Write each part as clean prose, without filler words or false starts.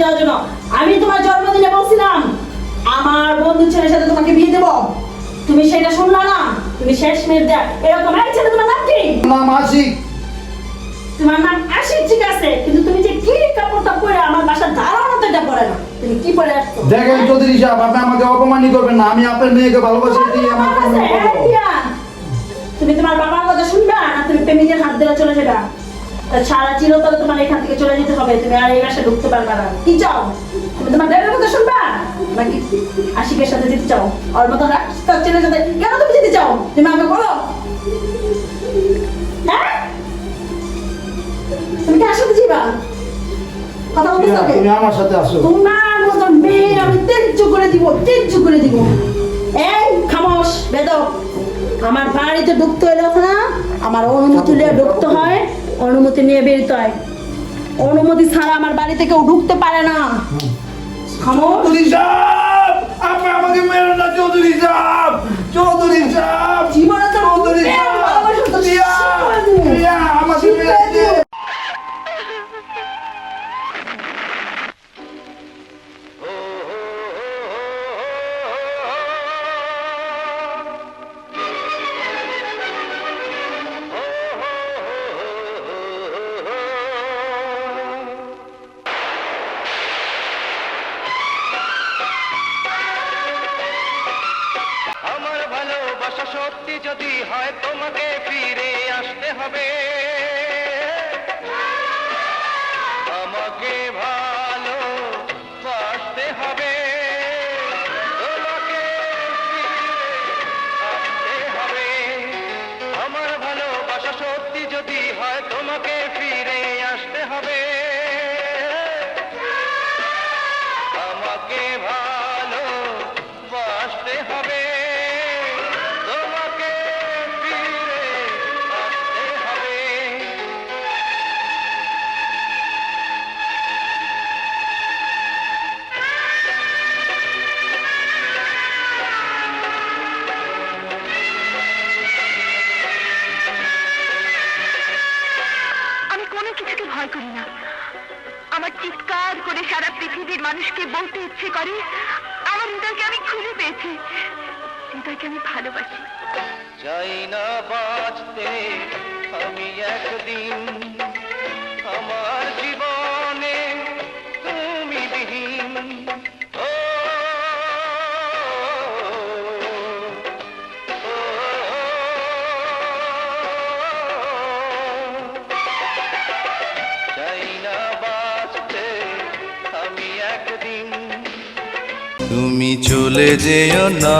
দেওয়ার জন্য। আমি তোমার জন্মদিনে বলছিলাম আমার বন্ধু ছেলের সাথে তোমাকে বিয়ে দেব, তুমি সেটা শুনলা না। তুমি শেষমেশ দেয়া এরকম এক ছেলে। তোমার নাম কি? নাম আশিক। তোমার নাম আশিক, ঠিক আছে, কিন্তু তুমি যে কি কাপড়টা পরে আমার বাসার ধারণা তো এটা পরে না। তুমি কি পরে আসছো? দেখেন চৌধুরী সাহেব, আপনি আমাকে অপমানই করবেন না। আমি আপনার মেয়েকে ভালোবাসি, এটাই আমার কাছে বড়। তুমি তোমার বাবার কথা শুনবা না তুমি প্রেমিকের হাত ধরে চলে যাবা? সারা চিরতরে তোমার এখান থেকে চলে যেতে হবে, তুমি আর এই বাসায় ঢুকতে পারবে না। কি চাও তুমি? তোমার ড্রাইভারের কথা শুনবা নাকি আশিকের সাথে যেতে চাও? ওর মতো রাস্তার ছেলের সাথে কেন তুমি যেতে চাও? তুমি আমাকে বলো। হ্যাঁ, তুমি কি আসতে যাবা? কথা বলতে হবে। তুমি আমার সাথে আসো। তোমার মতো মেয়ে আমি তেজ্য করে দিব, তেজ্য করে দিব। এই খামোশ বেদক, আমার বাড়িতে ঢুকতে হইলে না আমার অনুমতি নিয়ে ঢুকতে হয়, অনুমতি নিয়ে বেরোতে হয়। অনুমতি ছাড়া আমার বাড়িতে কেউ ঢুকতে পারে না। খামোশ। চৌধুরী সাহেব, আপনি আমাকে মেরেন না চৌধুরী সাহেব। চৌধুরী সাহেব, জীবনে তো চৌধুরী সাহেব, ভালোবাসা তো প্রিয়া, প্রিয়া, আমাকে মেরে দিন। আমার ভালোবাসা সত্যি যদি হয় তোমাকে ফিরে আসতে হবে, আমাকে ভালোবাসতে হবে, তোমাকে ফিরে আসতে হবে। আমার ভালোবাসা সত্যি যদি হয় তোমাকে ফিরে আসতে হবে, আমাকে ভালোবাসতে হবে, তোমাকে ফিরে আসতে হবে। আমি কোনো কিছুকে ভয় করি না। আমার চিৎকার করে সারা পৃথিবীর মানুষকে বলতে ইচ্ছে করে আমার হৃদয়কে আমি খুঁজে পেয়েছি, হৃদয়কে আমি ভালোবাসি। চাই না বাঁচতে আমি একদিন, আমার জীবনে তুমি বিহীন। ও, ও, চাই না বাঁচতে আমি একদিন। তুমি চলে যেও না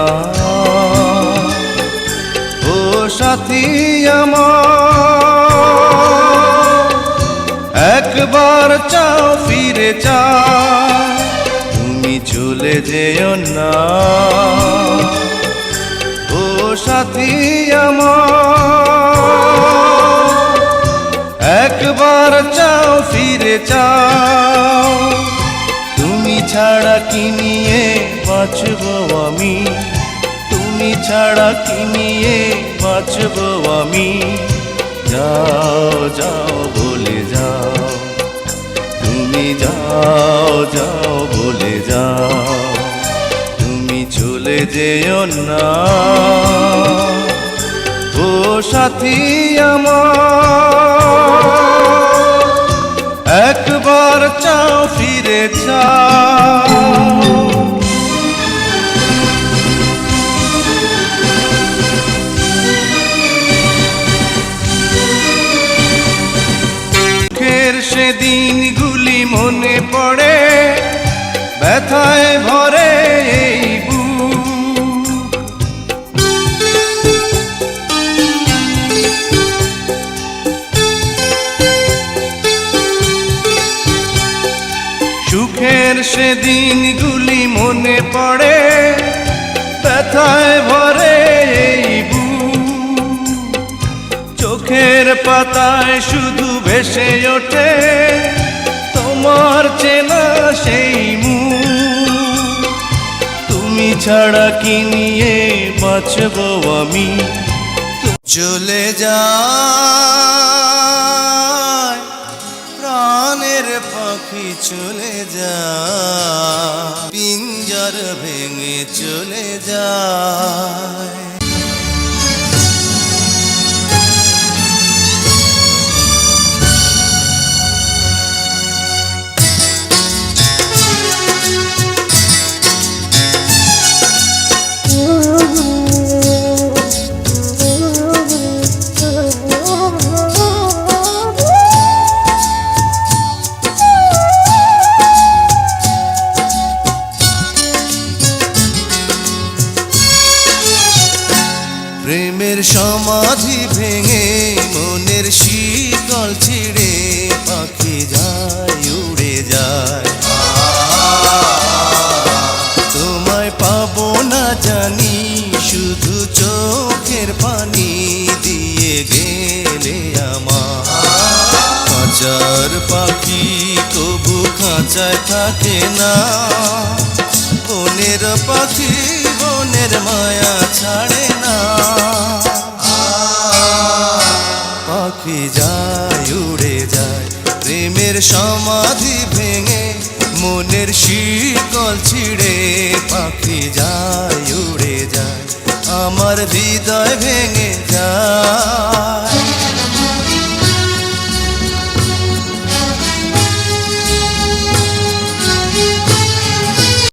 ও সাথী আমার, একবার চাও ফিরে চাও। তুমি চলে যেও না ও সাথী আমার, একবার চাও ফিরে চাও। তুমি ছাড়া কি নিয়ে বাঁচবো আমি, তুমি ছাড়া কি নিয়ে বাঁচবো আমি। যাও যাও বলে যাও, তুমি যাও যাও বলে যাও। তুমি চলে যেও না ও সাথী আমার, একবার চাও ফিরে চাও। সুখের সে দিনগুলি মনে পড়ে, ব্যথায় ভরে এই বুক। সুখের সে দিনগুলি মনে পড়ে, ব্যথায় ভরে এই বুক। চোখের পাতায় শুধু ভেসে ওঠে তোমার চেনা সেই মুখ। তুমি ছাড়া কি নিয়ে বাঁচবো আমি। চলে যায় প্রাণের পাখি, চলে যায়। সমাধি ভেঙে মনের শিকল ছিঁড়ে পাখি যায় উড়ে যায়। তোমায় পাবো না জানি শুধু চোখের পানি দিয়ে গেলে আমার। খাঁচার পাখি তবু খাঁচায় থাকে না, বনের পাখি বনের মায়া ছাড়ে না। পাখি যায় উড়ে যায় প্রেমের সমাধি ভেঙে মনের শিকল ছিঁড়ে পাখি যায় উড়ে যায়, আমার হৃদয় ভেঙে যায়।